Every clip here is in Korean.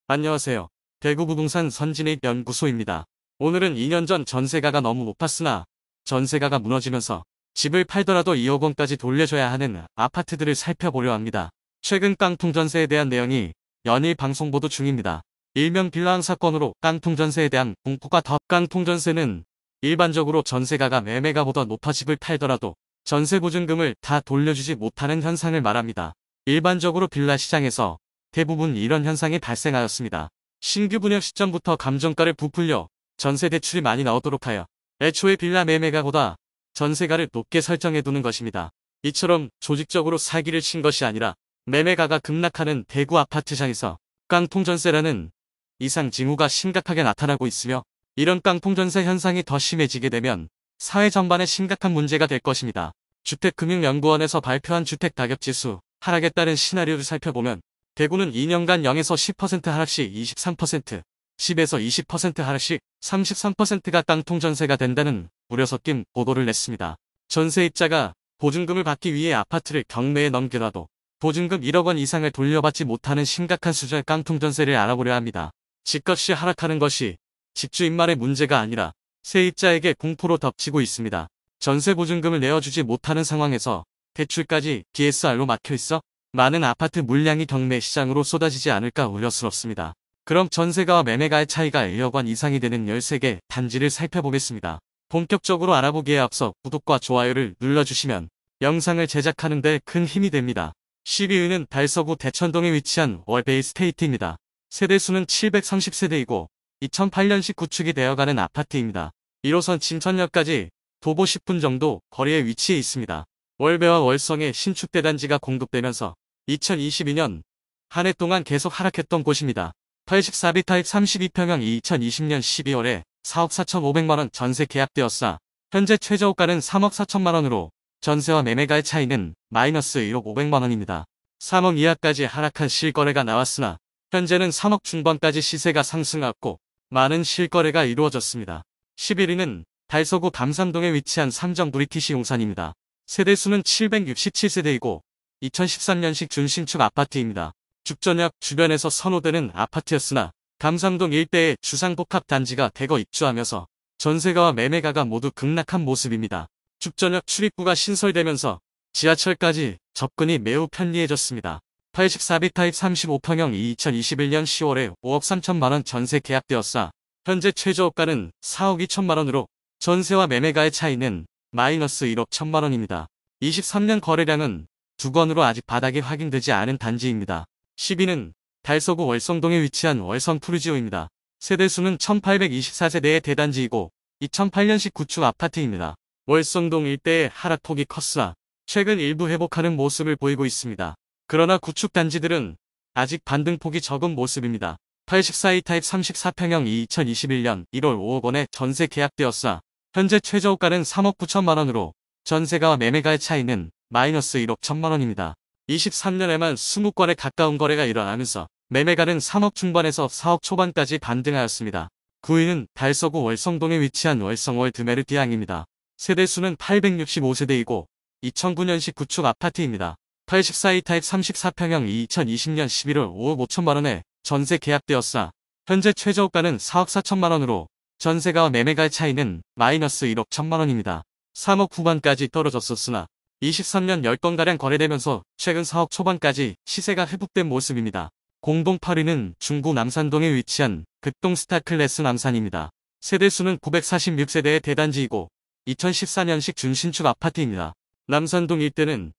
안녕하세요. 대구 부동산 선진입 연구소입니다. 오늘은 2년 전 전세가가 너무 높았으나 전세가가 무너지면서 집을 팔더라도 2억 원까지 돌려줘야 하는 아파트들을 살펴보려 합니다. 최근 깡통 전세에 대한 내용이 연일 방송 보도 중입니다. 일명 빌라왕 사건으로 깡통 전세에 대한 공포가 더 깡통 전세는 일반적으로 전세가가 매매가보다 높아 집을 팔더라도 전세 보증금을 다 돌려주지 못하는 현상을 말합니다. 일반적으로 빌라 시장에서 대부분 이런 현상이 발생하였습니다. 신규 분양 시점부터 감정가를 부풀려 전세 대출이 많이 나오도록 하여 애초에 빌라 매매가보다 전세가를 높게 설정해두는 것입니다. 이처럼 조직적으로 사기를 친 것이 아니라 매매가가 급락하는 대구 아파트장에서 깡통전세라는 이상 징후가 심각하게 나타나고 있으며 이런 깡통전세 현상이 더 심해지게 되면 사회 전반에 심각한 문제가 될 것입니다. 주택금융연구원에서 발표한 주택가격지수 하락에 따른 시나리오를 살펴보면 대구는 2년간 0에서 10% 하락씩 23%, 10에서 20% 하락씩 33%가 깡통전세가 된다는 우려 섞인 보도를 냈습니다. 전세입자가 보증금을 받기 위해 아파트를 경매에 넘기더라도 보증금 1억 원 이상을 돌려받지 못하는 심각한 수준의 깡통전세를 알아보려 합니다. 집값이 하락하는 것이 집주인만의 문제가 아니라 세입자에게 공포로 덮치고 있습니다. 전세 보증금을 내어주지 못하는 상황에서 대출까지 DSR로 막혀있어 많은 아파트 물량이 경매 시장으로 쏟아지지 않을까 우려스럽습니다. 그럼 전세가와 매매가의 차이가 1억 원 이상이 되는 13개 단지를 살펴보겠습니다. 본격적으로 알아보기에 앞서 구독과 좋아요를 눌러주시면 영상을 제작하는 데 큰 힘이 됩니다. 12위는 달서구 대천동에 위치한 월베이스테이트입니다. 세대수는 730세대이고 2008년식 구축이 되어가는 아파트입니다. 1호선 진천역까지 도보 10분 정도 거리에 위치해 있습니다. 월배와 월성의 신축 대단지가 공급되면서 2022년 한 해 동안 계속 하락했던 곳입니다. 84비 타입 32평형이 2020년 12월에 4억 4,500만원 전세 계약되었으나 현재 최저호가는 3억 4천만원으로 전세와 매매가의 차이는 마이너스 1억 500만원입니다. 3억 이하까지 하락한 실거래가 나왔으나 현재는 3억 중반까지 시세가 상승하고 많은 실거래가 이루어졌습니다. 11위는 달서구 담삼동에 위치한 삼정 브리티시 용산입니다. 세대수는 767세대이고 2013년식 준신축 아파트입니다. 죽전역 주변에서 선호되는 아파트였으나 담삼동 일대의 주상복합단지가 대거 입주하면서 전세가와 매매가가 모두 급락한 모습입니다. 죽전역 출입구가 신설되면서 지하철까지 접근이 매우 편리해졌습니다. 84비 타입 35평형이 2021년 10월에 5억 3천만원 전세 계약되었으나 현재 최저호가는 4억 2천만원으로 전세와 매매가의 차이는 마이너스 1억 1천만원입니다. 23년 거래량은 두 건으로 아직 바닥이 확인되지 않은 단지입니다. 10위는 달서구 월성동에 위치한 월성 푸르지오입니다. 세대수는 1824세대의 대단지이고 2008년식 구축 아파트입니다. 월성동 일대의 하락폭이 컸으나 최근 일부 회복하는 모습을 보이고 있습니다. 그러나 구축 단지들은 아직 반등폭이 적은 모습입니다. 84이 타입 34평형이 2021년 1월 5억 원에 전세 계약되었으나 현재 최저호가는 3억 9천만원으로 전세가와 매매가의 차이는 마이너스 1억 1천만원입니다. 23년에만 20건에 가까운 거래가 일어나면서 매매가는 3억 중반에서 4억 초반까지 반등하였습니다. 9위는 달서구 월성동에 위치한 월성 월드메르디앙입니다. 세대수는 865세대이고 2009년식 구축 아파트입니다. 84이 타입 34평형이 2020년 11월 5억 5천만원에 전세 계약되었으나 현재 최저호가는 4억 4천만원으로 전세가와 매매가의 차이는 마이너스 1억 1천만원입니다. 3억 후반까지 떨어졌었으나 23년 10건가량 거래되면서 최근 4억 초반까지 시세가 회복된 모습입니다. 공동 8위는 중구 남산동에 위치한 극동 스타클래스 남산입니다. 세대수는 946세대의 대단지이고 2014년식 준신축 아파트입니다. 남산동 일대는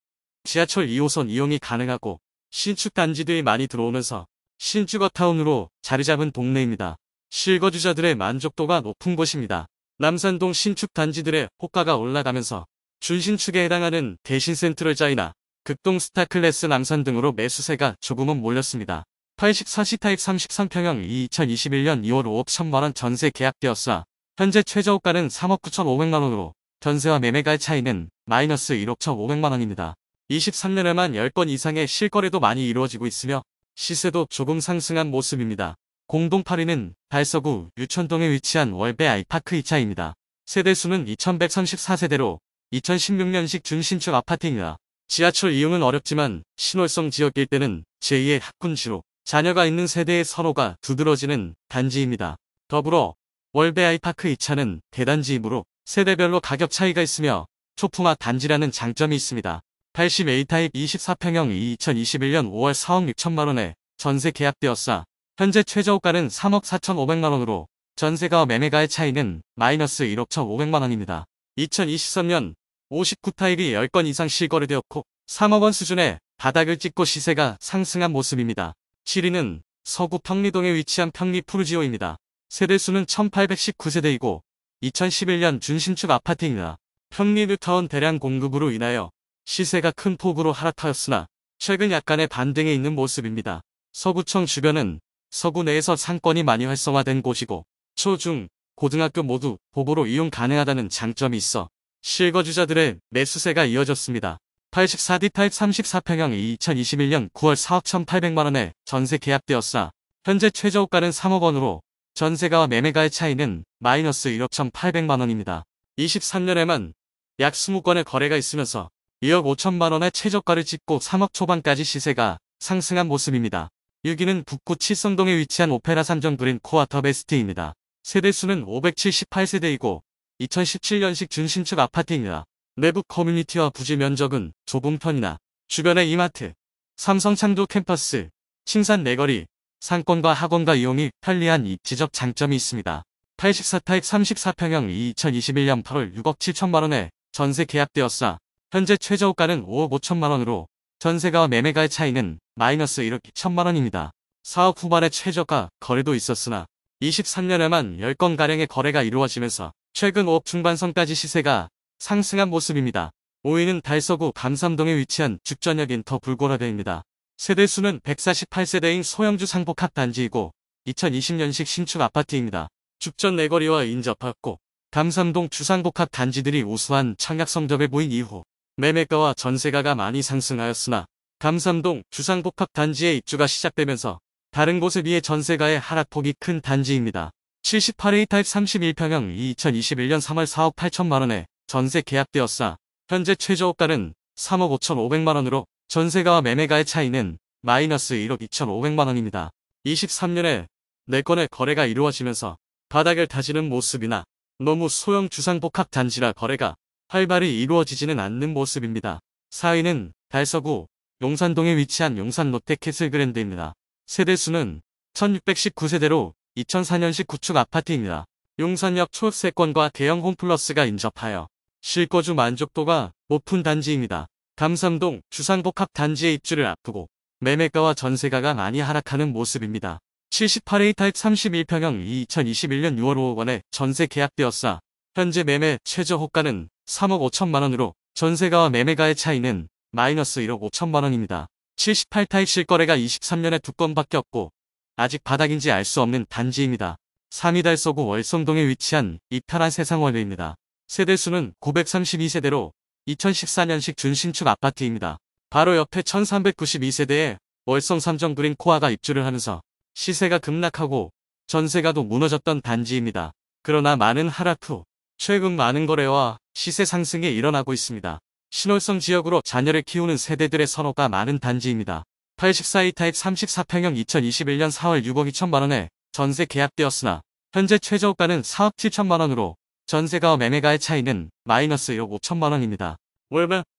지하철 2호선 이용이 가능하고 신축 단지들이 많이 들어오면서 신주거타운으로 자리잡은 동네입니다. 실거주자들의 만족도가 높은 곳입니다. 남산동 신축 단지들의 호가가 올라가면서 준신축에 해당하는 대신센트럴자이나 극동 스타클래스 남산 등으로 매수세가 조금은 몰렸습니다. 84시 타입 33평형 2021년 2월 5억 1천만원 전세 계약되었으나 현재 최저호가는 3억 9천5백만원으로 전세와 매매가의 차이는 마이너스 1억 1,500만원입니다. 23년에만 10건 이상의 실거래도 많이 이루어지고 있으며 시세도 조금 상승한 모습입니다. 공동 8위는 달서구 유천동에 위치한 월배 아이파크 2차입니다. 세대수는 2134세대로 2016년식 준신축 아파트입니다. 지하철 이용은 어렵지만 신월성 지역 일대는 제2의 학군지로 자녀가 있는 세대의 선호가 두드러지는 단지입니다. 더불어 월베 아이파크 2차는 대단지이므로 세대별로 가격 차이가 있으며 초품화 단지라는 장점이 있습니다. 80A 타입 24평형이 2021년 5월 4억 6천만원에 전세 계약되었사 현재 최저호가는 3억 4,500만원으로 전세가와 매매가의 차이는 마이너스 1억 1,500만원입니다. 2023년 59타입이 10건 이상 실거래되었고 3억원 수준의 바닥을 찍고 시세가 상승한 모습입니다. 7위는 서구 평리동에 위치한 평리 푸르지오입니다. 세대수는 1819세대이고 2011년 준신축 아파트입니다. 평리 뉴타운 대량 공급으로 인하여 시세가 큰 폭으로 하락하였으나 최근 약간의 반등에 있는 모습입니다. 서구청 주변은 서구 내에서 상권이 많이 활성화된 곳이고 초, 중, 고등학교 모두 도보로 이용 가능하다는 장점이 있어 실거주자들의 매수세가 이어졌습니다. 84D 타입 34평형이 2021년 9월 4억 1,800만원에 전세 계약되었사 현재 최저호가는 3억원으로 전세가와 매매가의 차이는 마이너스 1억 1,800만원입니다. 23년에만 약 20건의 거래가 있으면서 2억 5천만원의 최저가를 찍고 3억 초반까지 시세가 상승한 모습입니다. 6위는 북구 칠성동에 위치한 오페라 3정 그린 코아터 베스트입니다. 세대수는 578세대이고 2017년식 준신축 아파트입니다. 내부 커뮤니티와 부지 면적은 좁은 편이나 주변에 이마트, 삼성창도 캠퍼스, 칭산 내거리, 상권과 학원가 이용이 편리한 입지적 장점이 있습니다. 84타입 34평형이 2021년 8월 6억 7천만원에 전세 계약되었사 현재 최저호가는 5억 5천만원으로 전세가와 매매가의 차이는 마이너스 1억 2천만원입니다. 4억 후반의 최저가 거래도 있었으나 23년에만 10건가량의 거래가 이루어지면서 최근 5억 중반선까지 시세가 상승한 모습입니다. 5위는 달서구 감삼동에 위치한 죽전역 인터 불고라베입니다. 세대수는 148세대인 소형주 상복합 단지이고 2020년식 신축 아파트입니다. 죽전 내거리와 인접하고 감삼동 주상복합 단지들이 우수한 청약 성적을 보인 이후 매매가와 전세가가 많이 상승하였으나 감삼동 주상복합 단지의 입주가 시작되면서 다른 곳에 비해 전세가의 하락폭이 큰 단지입니다. 78A 타입 31평형이 2021년 3월 4억 8천만원에 전세 계약되었사 현재 최저호가는 3억 5,500만원으로 전세가와 매매가의 차이는 마이너스 1억 2,500만원입니다. 23년에 4건의 거래가 이루어지면서 바닥을 다지는 모습이나 너무 소형 주상복합 단지라 거래가 활발히 이루어지지는 않는 모습입니다. 4위는 달서구 용산동에 위치한 용산 롯데캐슬 그랜드입니다. 세대수는 1619세대로 2004년식 구축 아파트입니다. 용산역 초세권과 대형 홈플러스가 인접하여 실거주 만족도가 높은 단지입니다. 감삼동 주상복합 단지의 입주를 앞두고 매매가와 전세가가 많이 하락하는 모습입니다. 78A 타입 31평형이 2021년 6월 5억원에 전세 계약되었사 현재 매매 최저호가는 3억 5천만원으로 전세가와 매매가의 차이는 마이너스 1억 5천만원입니다. 78 타입 실거래가 23년에 2건밖에 없고 아직 바닥인지 알 수 없는 단지입니다. 3위 달서구 월성동에 위치한 이편한 세상월드입니다. 세대수는 932세대로 2014년식 준신축 아파트입니다. 바로 옆에 1392세대의 월성 3정 그린 코아가 입주를 하면서 시세가 급락하고 전세가도 무너졌던 단지입니다. 그러나 많은 하락 후 최근 많은 거래와 시세 상승이 일어나고 있습니다. 신월성 지역으로 자녀를 키우는 세대들의 선호가 많은 단지입니다. 84A 타입 34평형 2021년 4월 6억 2천만원에 전세 계약되었으나 현재 최저호가는 4억 7천만원으로 전세가와 매매가의 차이는 마이너스 1억 5천만원입니다.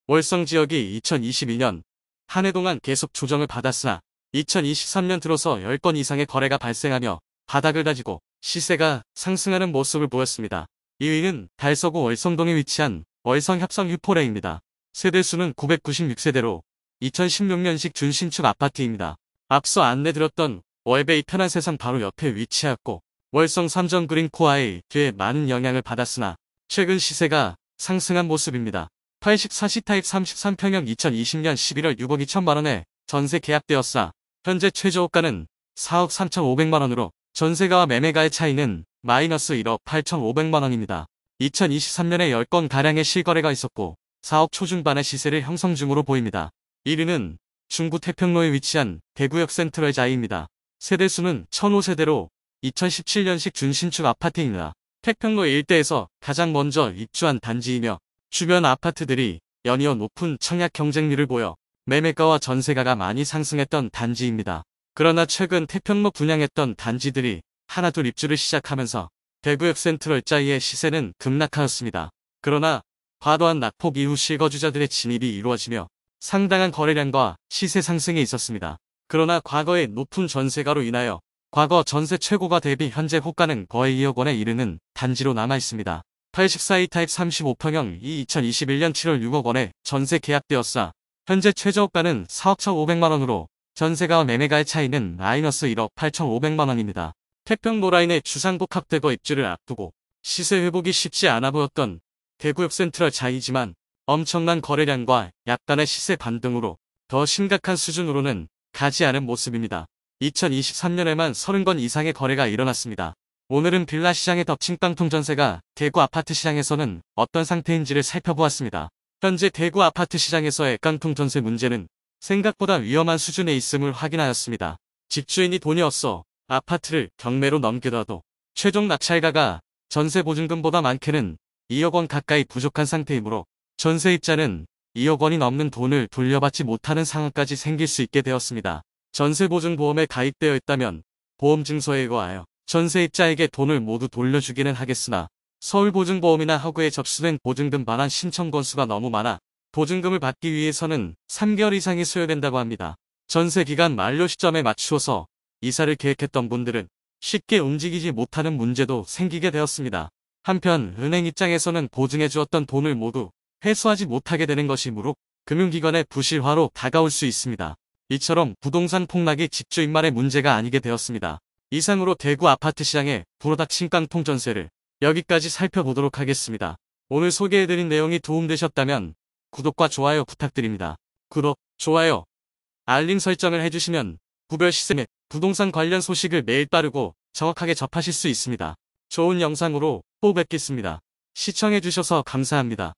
월성 지역이 2022년 한 해 동안 계속 조정을 받았으나 2023년 들어서 10건 이상의 거래가 발생하며 바닥을 다지고 시세가 상승하는 모습을 보였습니다. 2위는 달서구 월성동에 위치한 월성협성 휴포레입니다. 세대수는 996세대로 2016년식 준신축 아파트입니다. 앞서 안내드렸던 월베 이편한 세상 바로 옆에 위치하였고 월성 3정 그린 코아의 뒤에 많은 영향을 받았으나 최근 시세가 상승한 모습입니다. 84C 타입 33평형 2020년 11월 6억 2천만원에 전세 계약되었사 현재 최저호가는 4억 3,500만원으로 전세가와 매매가의 차이는 마이너스 1억 8,500만원입니다. 2023년에 10건가량의 실거래가 있었고 4억 초중반의 시세를 형성 중으로 보입니다. 1위는 중구 태평로에 위치한 대구역 센트럴자이입니다. 세대수는 1005세대로 2017년식 준신축 아파트입니다. 태평로 일대에서 가장 먼저 입주한 단지이며 주변 아파트들이 연이어 높은 청약 경쟁률을 보여 매매가와 전세가가 많이 상승했던 단지입니다. 그러나 최근 태평로 분양했던 단지들이 하나둘 입주를 시작하면서 대구역 센트럴자이의 시세는 급락하였습니다. 그러나 과도한 낙폭 이후 실거주자들의 진입이 이루어지며 상당한 거래량과 시세 상승이 있었습니다. 그러나 과거의 높은 전세가로 인하여 과거 전세 최고가 대비 현재 호가는 거의 2억 원에 이르는 단지로 남아 있습니다. 84A 타입 35평형 이 2021년 7월 6억 원에 전세 계약되었으나 현재 최저호가는 4억 1,500만 원으로 전세가와 매매가의 차이는 마이너스 1억 8,500만 원입니다. 태평로라인의 주상복합대거 입주를 앞두고 시세 회복이 쉽지 않아 보였던 대구역 센트럴 자이지만 엄청난 거래량과 약간의 시세 반등으로 더 심각한 수준으로는 가지 않은 모습입니다. 2023년에만 30건 이상의 거래가 일어났습니다. 오늘은 빌라 시장의 덮친 깡통 전세가 대구 아파트 시장에서는 어떤 상태인지를 살펴보았습니다. 현재 대구 아파트 시장에서의 깡통 전세 문제는 생각보다 위험한 수준에 있음을 확인하였습니다. 집주인이 돈이 없어 아파트를 경매로 넘기더라도 최종 낙찰가가 전세 보증금보다 많게는 2억 원 가까이 부족한 상태이므로 전세입자는 2억 원이 넘는 돈을 돌려받지 못하는 상황까지 생길 수 있게 되었습니다. 전세보증보험에 가입되어 있다면 보험증서에 의거하여 전세입자에게 돈을 모두 돌려주기는 하겠으나 서울보증보험이나 허그에 접수된 보증금 반환 신청 건수가 너무 많아 보증금을 받기 위해서는 3개월 이상이 소요된다고 합니다. 전세기간 만료 시점에 맞추어서 이사를 계획했던 분들은 쉽게 움직이지 못하는 문제도 생기게 되었습니다. 한편 은행 입장에서는 보증해 주었던 돈을 모두 회수하지 못하게 되는 것이므로 금융기관의 부실화로 다가올 수 있습니다. 이처럼 부동산 폭락이 집주인만의 문제가 아니게 되었습니다. 이상으로 대구 아파트 시장의 불어닥친 깡통 전세를 여기까지 살펴보도록 하겠습니다. 오늘 소개해드린 내용이 도움되셨다면 구독과 좋아요 부탁드립니다. 구독, 좋아요, 알림 설정을 해주시면 구별 시세 및 부동산 관련 소식을 매일 빠르고 정확하게 접하실 수 있습니다. 좋은 영상으로 또 뵙겠습니다. 시청해주셔서 감사합니다.